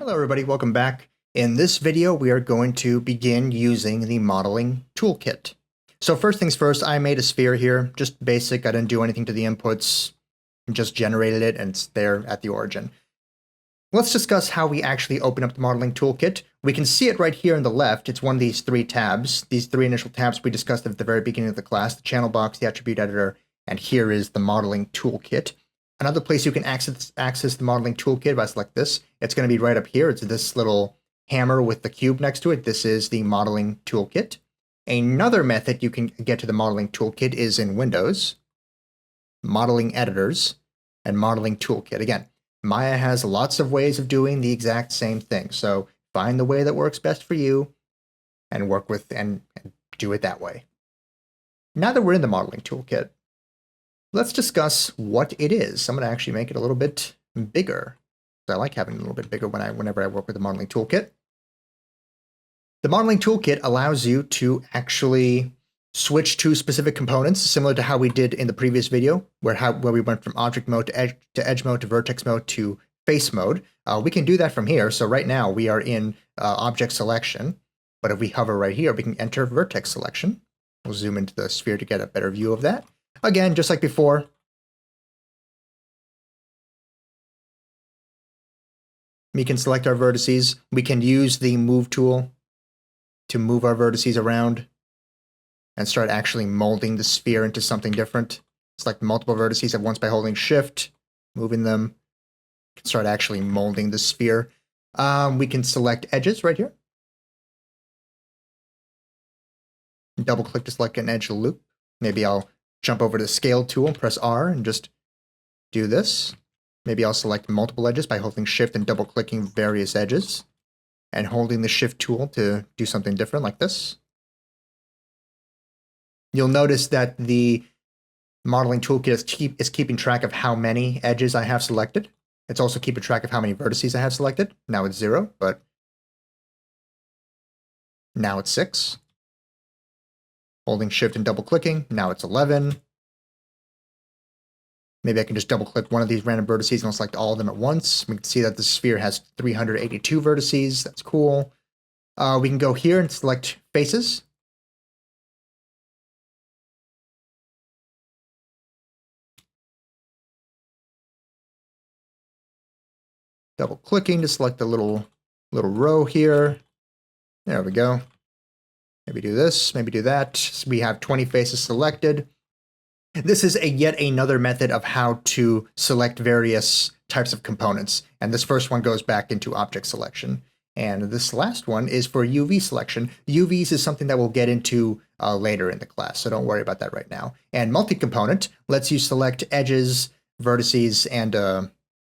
Hello everybody, welcome back. In this video, we are going to begin using the modeling toolkit. So first things first, I made a sphere here, just basic. I didn't do anything to the inputs, just generated it and it's there at the origin. Let's discuss how we actually open up the modeling toolkit. We can see it right here on the left. It's one of these three tabs. These three initial tabs we discussed at the very beginning of the class, the channel box, the attribute editor, and here is the modeling toolkit. Another place you can access the modeling toolkit, if I select this, it's going to be right up here. It's this little hammer with the cube next to it. This is the modeling toolkit. Another method you can get to the modeling toolkit is in Windows, modeling editors, and modeling toolkit. Again, Maya has lots of ways of doing the exact same thing. So find the way that works best for you and work with and do it that way. Now that we're in the modeling toolkit, let's discuss what it is. I'm going to actually make it a little bit bigger. I like having it a little bit bigger whenever I work with the modeling toolkit. The modeling toolkit allows you to actually switch to specific components, similar to how we did in the previous video, where we went from object mode to edge mode to vertex mode to face mode. We can do that from here. So right now we are in object selection, but if we hover right here, we can enter vertex selection. We'll zoom into the sphere to get a better view of that. Again, just like before, we can select our vertices. We can use the move tool to move our vertices around and start actually molding the sphere into something different. Select multiple vertices at once by holding shift, moving them. We can start actually molding the sphere. We can select edges right here. Double click to select an edge loop. Maybe I'll jump over to the scale tool, press R, and just do this. Maybe I'll select multiple edges by holding shift and double clicking various edges and holding the shift tool to do something different like this. You'll notice that the modeling toolkit is keeping track of how many edges I have selected. It's also keeping track of how many vertices I have selected. Now it's 0, but now it's 6. Holding shift and double clicking, now it's 11. Maybe I can just double click one of these random vertices and I'll select all of them at once. We can see that the sphere has 382 vertices. That's cool. We can go here and select faces. Double clicking to select the little row here. There we go. Maybe do this, maybe do that. So we have 20 faces selected. This is yet another method of how to select various types of components. And this first one goes back into object selection. And this last one is for UV selection. UVs is something that we'll get into later in the class, so don't worry about that right now. And multi-component lets you select edges, vertices, and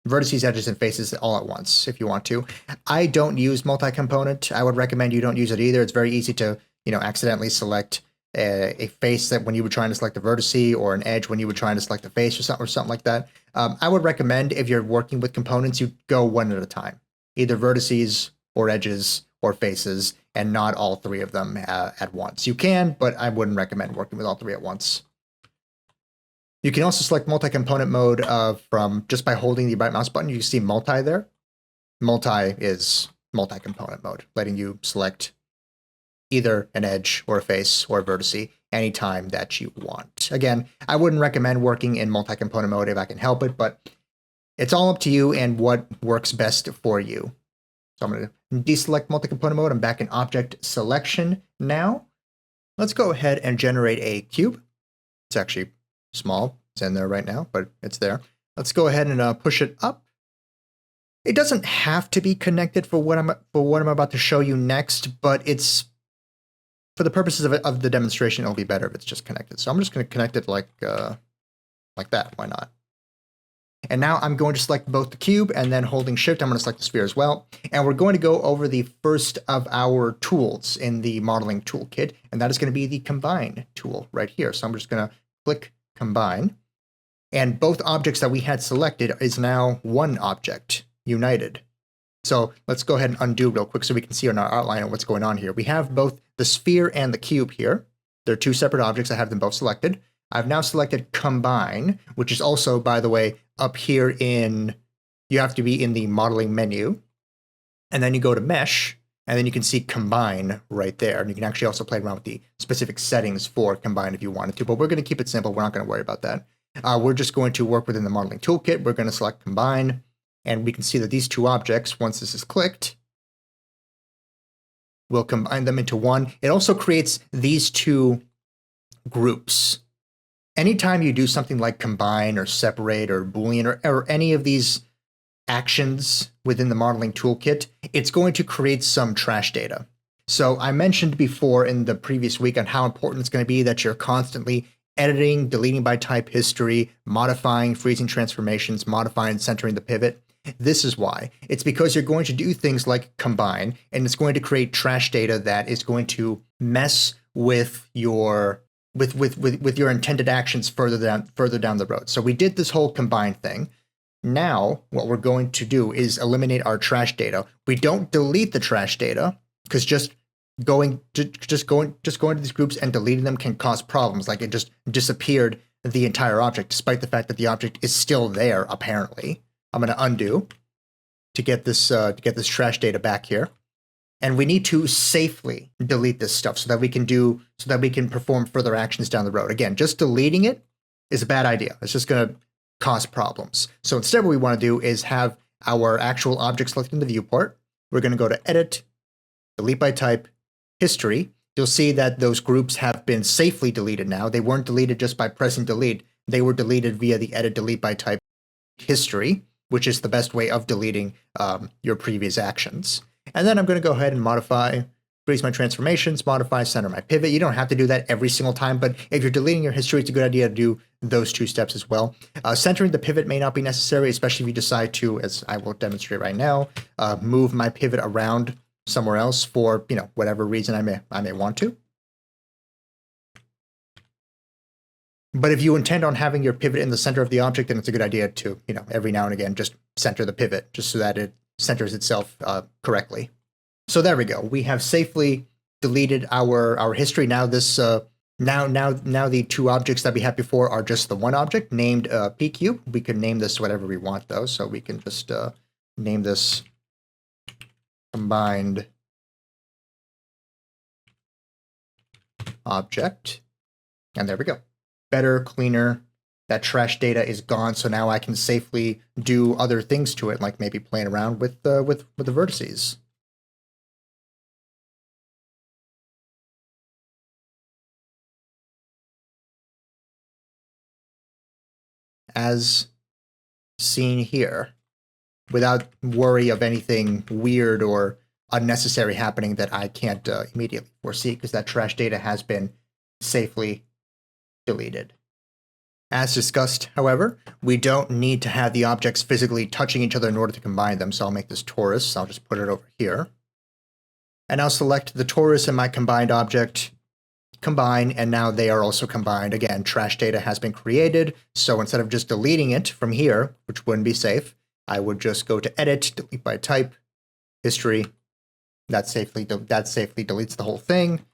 vertices, edges, and faces all at once if you want to. I don't use multi-component. I would recommend you don't use it either. It's very easy to accidentally select a face that when you were trying to select a vertice, or an edge when you were trying to select a face, or something like that. I would recommend, if you're working with components, you go one at a time, either vertices or edges or faces, and not all three of them at once. You can, but I wouldn't recommend working with all three at once. You can also select multi-component mode from just by holding the right mouse button. You see multi there. Multi is multi-component mode, letting you select either an edge or a face or a vertice anytime that you want. Again, I wouldn't recommend working in multi-component mode if I can help it, but it's all up to you and what works best for you. So I'm going to deselect multi-component mode. I'm back in object selection now. Let's go ahead and generate a cube. It's actually small. It's in there right now, but it's there. Let's go ahead and push it up. It doesn't have to be connected for what I'm about to show you next, but it's for the purposes of the demonstration, it'll be better if it's just connected. So I'm just going to connect it like that. Why not? And now I'm going to select both the cube, and then holding shift, I'm going to select the sphere as well. And we're going to go over the first of our tools in the modeling toolkit, and that is going to be the combine tool right here. So I'm just going to click combine, and both objects that we had selected is now one object united. So let's go ahead and undo real quick so we can see on our outline what's going on here. We have both the sphere and the cube here. They're two separate objects. I have them both selected. I've now selected combine, which is also, by the way, up here in, you have to be in the modeling menu. And then you go to mesh, and then you can see combine right there. And you can actually also play around with the specific settings for combine if you wanted to, but we're going to keep it simple. We're not going to worry about that. We're just going to work within the modeling toolkit. We're going to select combine, and we can see that these two objects, once this is clicked, we'll combine them into one. It also creates these two groups. Anytime you do something like combine or separate or Boolean or any of these actions within the modeling toolkit, it's going to create some trash data. So I mentioned before in the previous week on how important it's going to be that you're constantly editing, deleting by type history, modifying, freezing transformations, modifying, centering the pivot. This is why. It's because you're going to do things like combine, and it's going to create trash data that is going to mess with your with your intended actions further down the road. So we did this whole combine thing. Now, what we're going to do is eliminate our trash data. We don't delete the trash data because just going to these groups and deleting them can cause problems. Like it just disappeared the entire object, despite the fact that the object is still there. Apparently, I'm going to undo to get this trash data back here, and we need to safely delete this stuff so that we can perform further actions down the road. Again, just deleting it is a bad idea. It's just going to cause problems. So instead, what we want to do is have our actual object selected in the viewport. We're going to go to Edit, Delete by Type, History. You'll see that those groups have been safely deleted now. They weren't deleted just by pressing delete. They were deleted via the Edit, Delete by Type history, which is the best way of deleting your previous actions. And then I'm going to go ahead and modify, freeze my transformations, modify, center my pivot. You don't have to do that every single time, but if you're deleting your history, it's a good idea to do those two steps as well. Centering the pivot may not be necessary, especially if you decide to, as I will demonstrate right now, move my pivot around somewhere else for whatever reason I may want to. But if you intend on having your pivot in the center of the object, then it's a good idea to every now and again just center the pivot just so that it centers itself correctly. So there we go. We have safely deleted our history. Now this now the two objects that we had before are just the one object named pcube. We can name this whatever we want though, so we can just name this combined object, and there we go. Better, cleaner. That trash data is gone, so now I can safely do other things to it, like maybe playing around with the vertices. As seen here, without worry of anything weird or unnecessary happening that I can't immediately foresee, because that trash data has been safely deleted. As discussed, however, we don't need to have the objects physically touching each other in order to combine them, so I'll make this torus. I'll just put it over here. And I'll select the torus and my combined object, combine, and now they are also combined. Again, trash data has been created, so instead of just deleting it from here, which wouldn't be safe, I would just go to Edit, Delete by Type, History. That safely deletes the whole thing.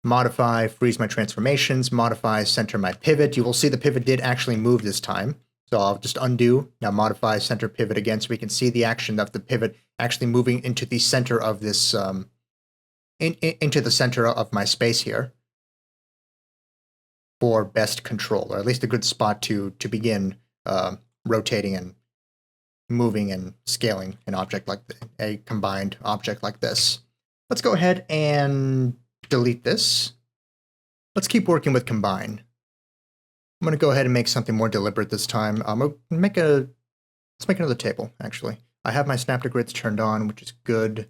Modify, freeze my transformations, modify, center my pivot. You will see the pivot did actually move this time. So I'll just undo, now modify, center pivot again, so we can see the action of the pivot actually moving into the center of this, into the center of my space here for best control, or at least a good spot to begin rotating and moving and scaling an object like a combined object like this. Let's go ahead and delete this. Let's keep working with combine. I'm going to go ahead and make something more deliberate this time. Let's make another table, actually. I have my snap to grids turned on, which is good.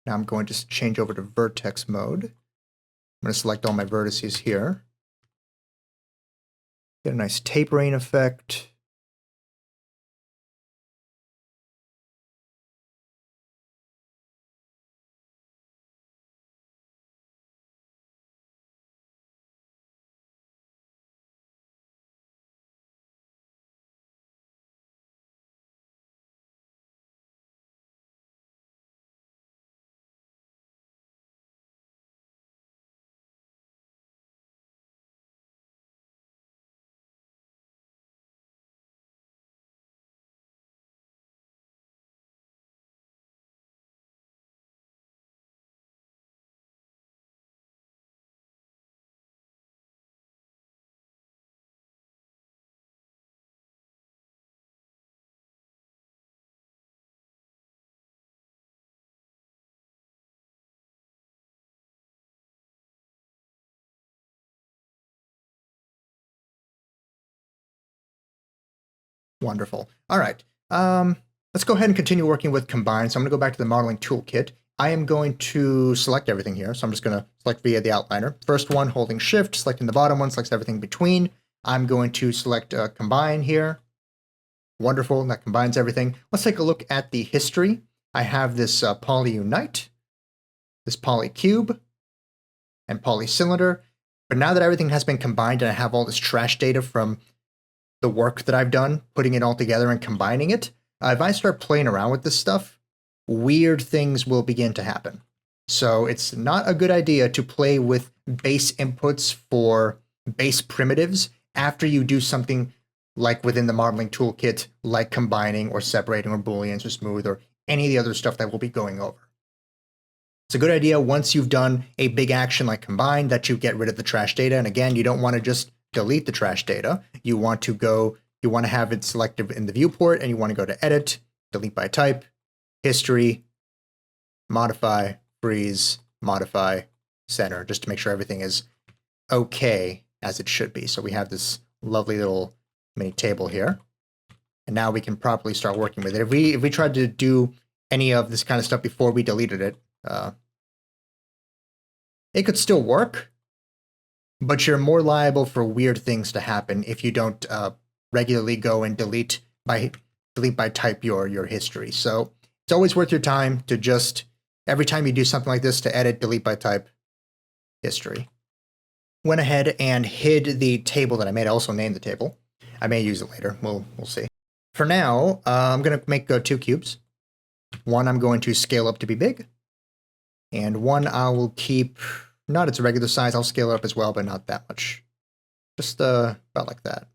Now I'm going to change over to vertex mode. I'm going to select all my vertices here. Get a nice tapering effect. Wonderful. All right. Let's go ahead and continue working with combine. So I'm going to go back to the modeling toolkit. I am going to select everything here. So I'm just going to select via the outliner. First one, holding shift, selecting the bottom one, selects everything between. I'm going to select combine here. Wonderful. That combines everything. Let's take a look at the history. I have this polyunite, this polycube, and polycylinder. But now that everything has been combined and I have all this trash data from the work that I've done, putting it all together and combining it, if I start playing around with this stuff, weird things will begin to happen. So it's not a good idea to play with base inputs for base primitives after you do something like within the modeling toolkit, like combining or separating or booleans or smooth or any of the other stuff that we'll be going over. It's a good idea once you've done a big action like combine that you get rid of the trash data. And again, you don't want to just delete the trash data. You want to have it selected in the viewport, and you want to go to edit, delete by type, history, modify, freeze, modify, center, just to make sure everything is okay as it should be. So we have this lovely little mini table here. And now we can properly start working with it. If we tried to do any of this kind of stuff before we deleted it, it could still work, but you're more liable for weird things to happen if you don't regularly go and delete by type your history. So it's always worth your time to just, every time you do something like this, to edit, delete by type, history. Went ahead and hid the table that I made. I also named the table. I may use it later. We'll see. For now, I'm going to make 2 cubes. One I'm going to scale up to be big, and one I will keep not its regular size. I'll scale it up as well, but not that much. Just about like that.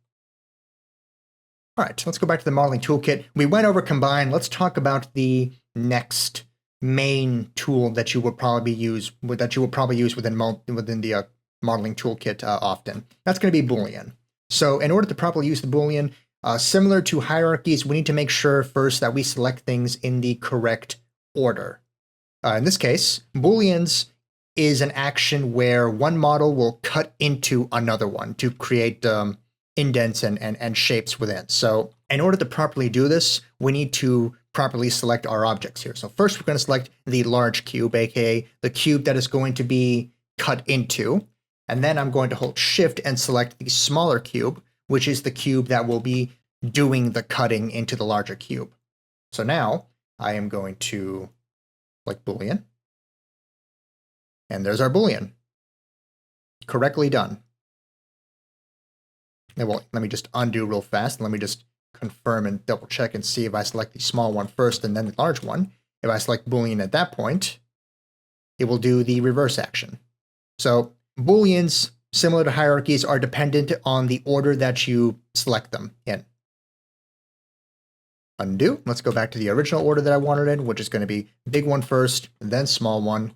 All right, let's go back to the modeling toolkit. We went over combine. Let's talk about the next main tool that you would probably use within the modeling toolkit often. That's going to be Boolean. So in order to properly use the Boolean, similar to hierarchies, we need to make sure first that we select things in the correct order. In this case, Booleans is an action where one model will cut into another one to create indents and shapes within. So in order to properly do this, we need to properly select our objects here. So first we're going to select the large cube, aka the cube that is going to be cut into. And then I'm going to hold shift and select the smaller cube, which is the cube that will be doing the cutting into the larger cube. So now I am going to select Boolean. And there's our Boolean. Correctly done. And well, let me just undo real fast. Let me just confirm and double check and see if I select the small one first and then the large one. If I select Boolean at that point, it will do the reverse action. So Booleans, similar to hierarchies, are dependent on the order that you select them in. Undo. Let's go back to the original order that I wanted in, which is going to be big one first, then small one,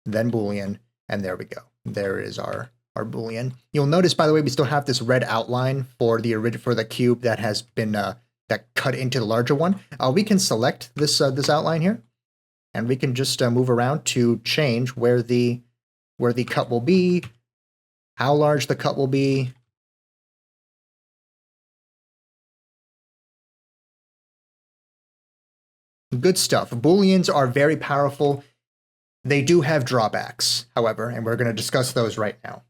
then Boolean, and there we go. There is our Boolean. You'll notice, by the way, we still have this red outline for the cube that has been that cut into the larger one. We can select this outline here, and we can just move around to change where the cut will be, how large the cut will be. Good stuff. Booleans are very powerful. They do have drawbacks, however, and we're going to discuss those right now.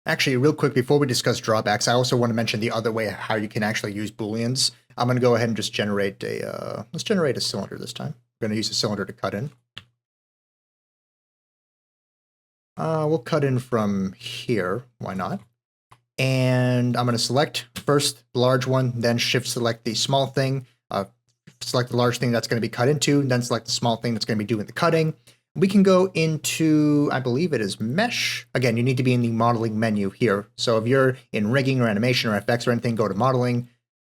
Actually, real quick, before we discuss drawbacks, I also want to mention the other way how you can actually use Booleans. I'm going to go ahead and just generate let's generate a cylinder this time. We're going to use a cylinder to cut in. We'll cut in from here, why not? And I'm going to select first the large one, then shift select the small thing, select the large thing that's going to be cut into, then select the small thing that's going to be doing the cutting. We can go into, I believe it is mesh. Again, you need to be in the modeling menu here. So if you're in rigging or animation or FX or anything, go to modeling. I'm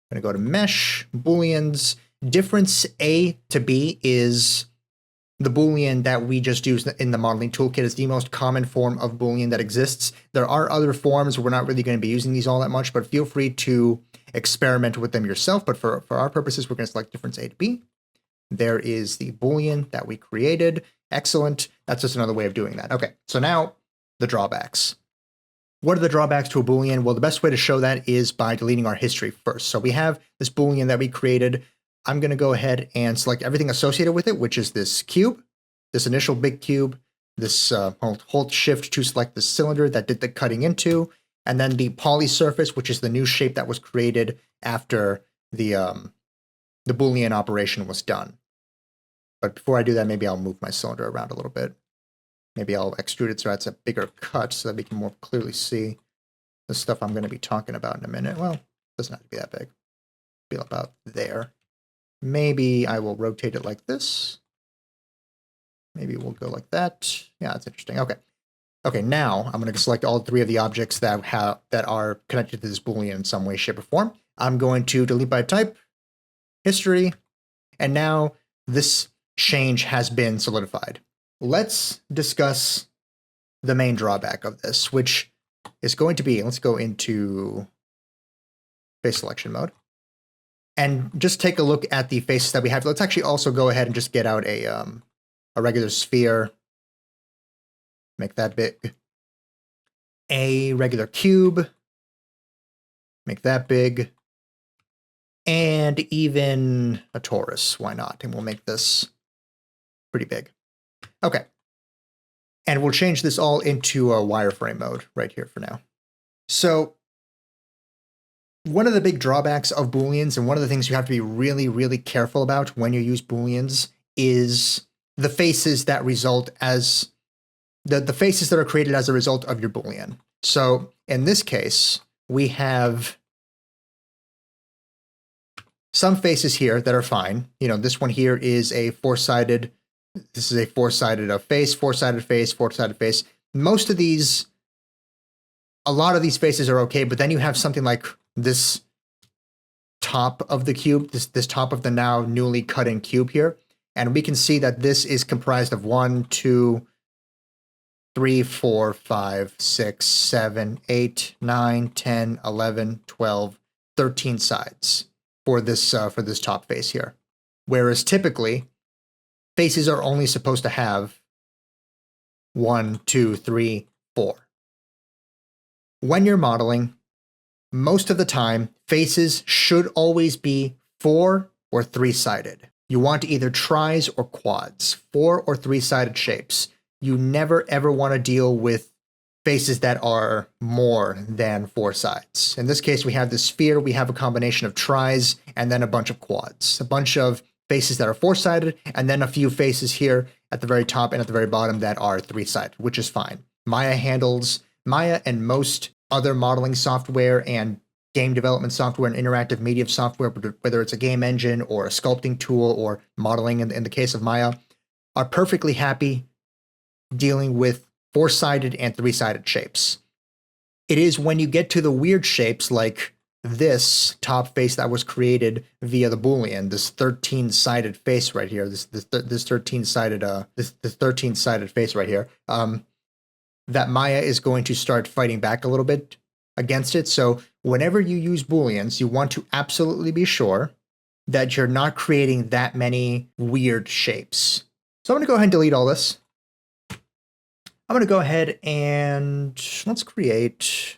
going to go to mesh, Booleans. Difference A to B is the Boolean that we just used in the modeling toolkit is the most common form of Boolean that exists. There are other forms. We're not really going to be using these all that much, but feel free to experiment with them yourself. But for our purposes, we're going to select difference A to B. There is the Boolean that we created. Excellent. That's just another way of doing that. Okay, so now the drawbacks. what are the drawbacks to a Boolean? Well, the best way to show that is by deleting our history first. So we have this Boolean that we created. I'm going to go ahead and select everything associated with it, which is this cube, this initial big cube, this hold shift to select the cylinder that did the cutting into, and then the poly surface, which is the new shape that was created after the Boolean operation was done. But before I do that, maybe I'll move my cylinder around a little bit. Maybe I'll extrude it so that's a bigger cut so that we can more clearly see the stuff I'm going to be talking about in a minute. Well, it doesn't have to be that big. Be about there. Maybe I will rotate it like this. Maybe we'll go like that. Yeah, that's interesting. Okay. Okay, now I'm going to select all three of the objects that are connected to this Boolean in some way, shape, or form. I'm going to delete by type, history, and now this change has been solidified. Let's discuss the main drawback of this, which is going to be, let's go into face selection mode and just take a look at the faces that we have. Let's actually also go ahead and just get out a regular sphere, make that big, a regular cube, make that big, and even a torus. Why not? And we'll make this pretty big. Okay. And we'll change this all into a wireframe mode right here for now. So one of the big drawbacks of Booleans, and one of the things you have to be really, really careful about when you use Booleans, is the faces that result as the faces that are created as a result of your Boolean. So in this case, we have some faces here that are fine. You know, this one here is a four-sided. This is a four-sided face, four-sided face, four-sided face. Most of these, a lot of these faces are okay, but then you have something like this top of the cube, this top of the now newly cut in cube here. And we can see that this is comprised of 1, 2, 3, 4, 5, 6, 7, 8, 9, 10, 11, 12, 13 sides for this top face here. Whereas typically, faces are only supposed to have 1, 2, 3, 4. When you're modeling, most of the time, faces should always be 4 or 3-sided. You want either tris or quads, 4 or 3-sided shapes. You never ever want to deal with faces that are more than 4 sides. In this case, we have the sphere, we have a combination of tris, and then a bunch of quads. A bunch of faces that are 4-sided, and then a few faces here at the very top and at the very bottom that are 3-sided, which is fine. Maya and most other modeling software and game development software and interactive media software, whether it's a game engine or a sculpting tool or modeling in the case of Maya, are perfectly happy dealing with 4-sided and 3-sided shapes. It is when you get to the weird shapes like this top face that was created via the Boolean, this 13-sided face right here, this 13-sided face right here, that Maya is going to start fighting back a little bit against it. So whenever you use Booleans, you want to absolutely be sure that you're not creating that many weird shapes. So I'm going to go ahead and delete all this. I'm going to go ahead and let's create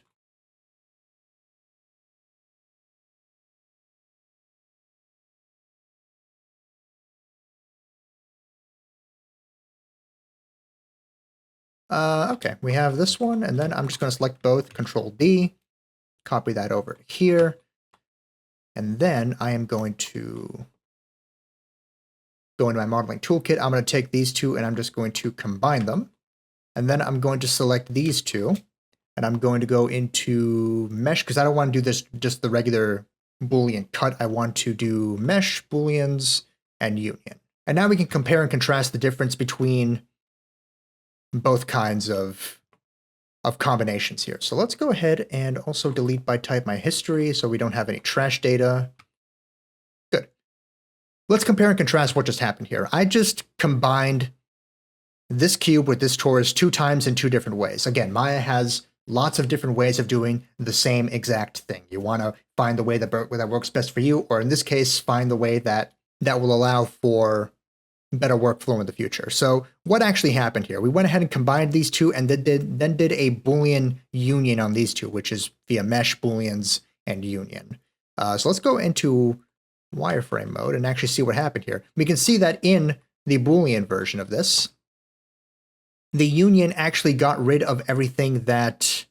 okay, we have this one, and then I'm just going to select both, Control D, copy that over here, and then I am going to go into my modeling toolkit. I'm going to take these two and I'm just going to combine them, and then I'm going to select these two, and I'm going to go into mesh because I don't want to do this just the regular Boolean cut. I want to do mesh, Booleans, and union. And now we can compare and contrast the difference between both kinds of combinations here. So let's go ahead and also delete by type my history so we don't have any trash data. Good. Let's compare and contrast what just happened here. I just combined this cube with this torus 2 times in 2 different ways. Again, Maya has lots of different ways of doing the same exact thing. You want to find the way that works best for you, or in this case, find the way that will allow for better workflow in the future. So what actually happened here? We went ahead and combined these two and then did a Boolean union on these two, which is via mesh, Booleans, and union. So let's go into wireframe mode and actually see what happened here. We can see that in the Boolean version of this, the union actually got rid of everything that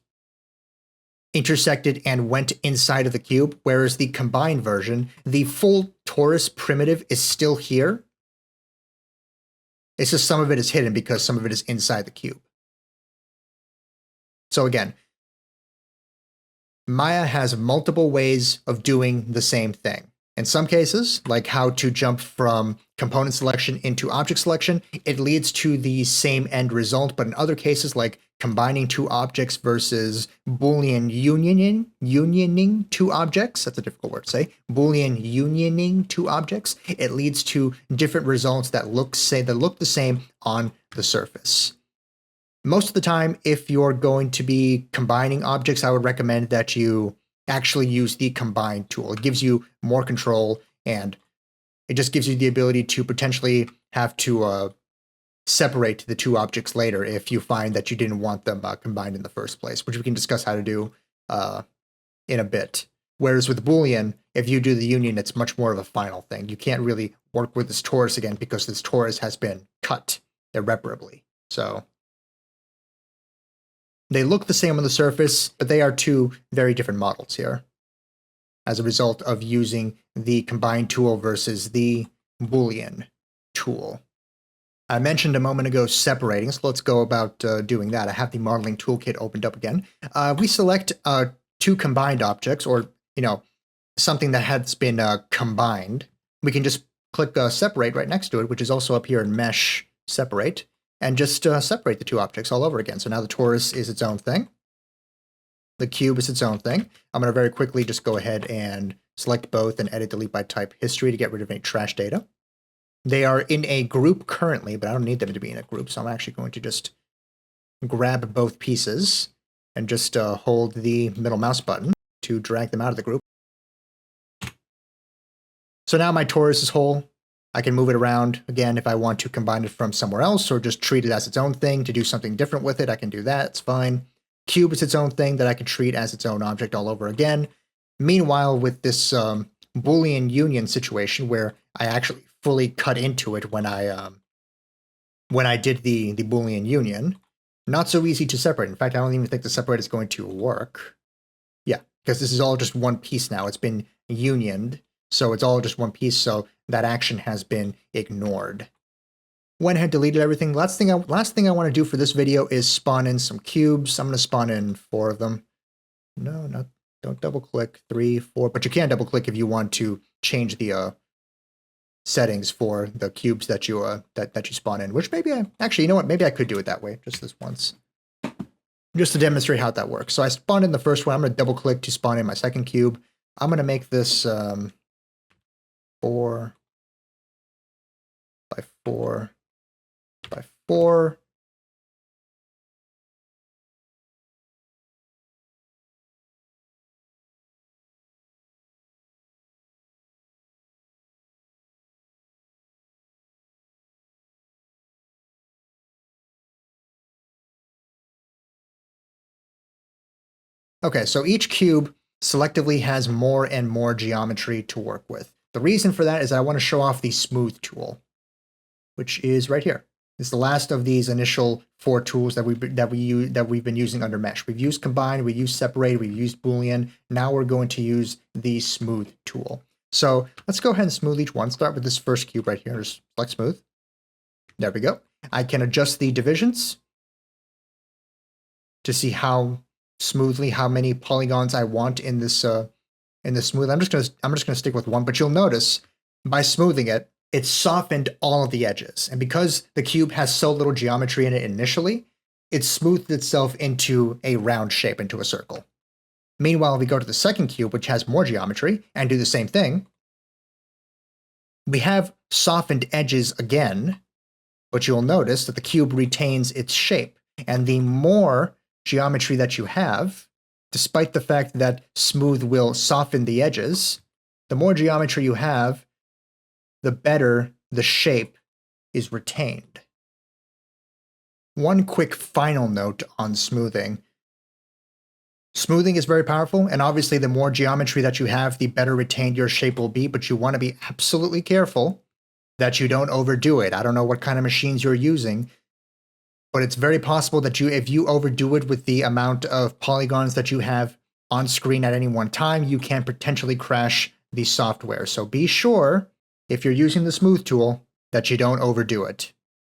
intersected and went inside of the cube, whereas the combined version, the full torus primitive is still here. It's just some of it is hidden because some of it is inside the cube. So again, Maya has multiple ways of doing the same thing. In some cases, like how to jump from component selection into object selection, it leads to the same end result. But in other cases, like combining two objects versus Boolean unioning two objects, that's a difficult word to say, Boolean unioning two objects, it leads to different results that look the same on the surface. Most of the time, if you're going to be combining objects, I would recommend that you actually use the combine tool. It gives you more control, and it just gives you the ability to potentially have to separate the two objects later if you find that you didn't want them combined in the first place, which we can discuss how to do in a bit. Whereas with Boolean, if you do the union, it's much more of a final thing. You can't really work with this torus again because this torus has been cut irreparably. So they look the same on the surface, but they are two very different models here as a result of using the combine tool versus the Boolean tool. I mentioned a moment ago separating, so let's go about doing that. I have the modeling toolkit opened up again. We select two combined objects, or something that has been combined. We can just click separate right next to it, which is also up here in mesh separate, and just separate the two objects all over again. So now the torus is its own thing. The cube is its own thing. I'm going to very quickly just go ahead and select both and edit delete by type history to get rid of any trash data. They are in a group currently, but I don't need them to be in a group, so I'm actually going to just grab both pieces and just hold the middle mouse button to drag them out of the group. So now my torus is whole. I can move it around again if I want to combine it from somewhere else or just treat it as its own thing to do something different with it. I can do that. It's fine. Cube is its own thing that I can treat as its own object all over again. Meanwhile, with this Boolean union situation where I actually fully cut into it when I did the Boolean union, not so easy to separate. In fact, I don't even think the separate is going to work. Yeah, because this is all just one piece now. It's been unioned, so it's all just one piece. So that action has been ignored. Went ahead, deleted everything. Last thing I want to do for this video is spawn in some cubes. I'm going to spawn in 4 of them. No, don't double click 3, 4, but you can double click if you want to change the settings for the cubes that you that you spawn in. Which maybe maybe I could do it that way just this once, just to demonstrate how that works. So I spawned in the first one. I'm going to double click to spawn in my second cube. I'm going to make this 4 by 4 by 4. Okay, so each cube selectively has more and more geometry to work with. The reason for that is I want to show off the smooth tool, which is right here. It's the last of these initial 4 tools that we've been using under mesh. We've used combine, we've used separate, we've used Boolean. Now we're going to use the smooth tool. So let's go ahead and smooth each one. Start with this first cube right here. Just select smooth. There we go. I can adjust the divisions to see how many polygons I want in this smooth. I'm just gonna stick with 1, but you'll notice by smoothing it, it softened all of the edges. And because the cube has so little geometry in it initially, it smoothed itself into a round shape, into a circle. Meanwhile, if we go to the second cube, which has more geometry, and do the same thing, we have softened edges again, but you'll notice that the cube retains its shape. And the more geometry that you have, despite the fact that smooth will soften the edges, the more geometry you have, the better the shape is retained. One quick final note on smoothing. Smoothing is very powerful, and obviously the more geometry that you have, the better retained your shape will be, but you want to be absolutely careful that you don't overdo it. I don't know what kind of machines you're using, but it's very possible that if you overdo it with the amount of polygons that you have on screen at any one time, you can potentially crash the software. So be sure, if you're using the smooth tool, that you don't overdo it.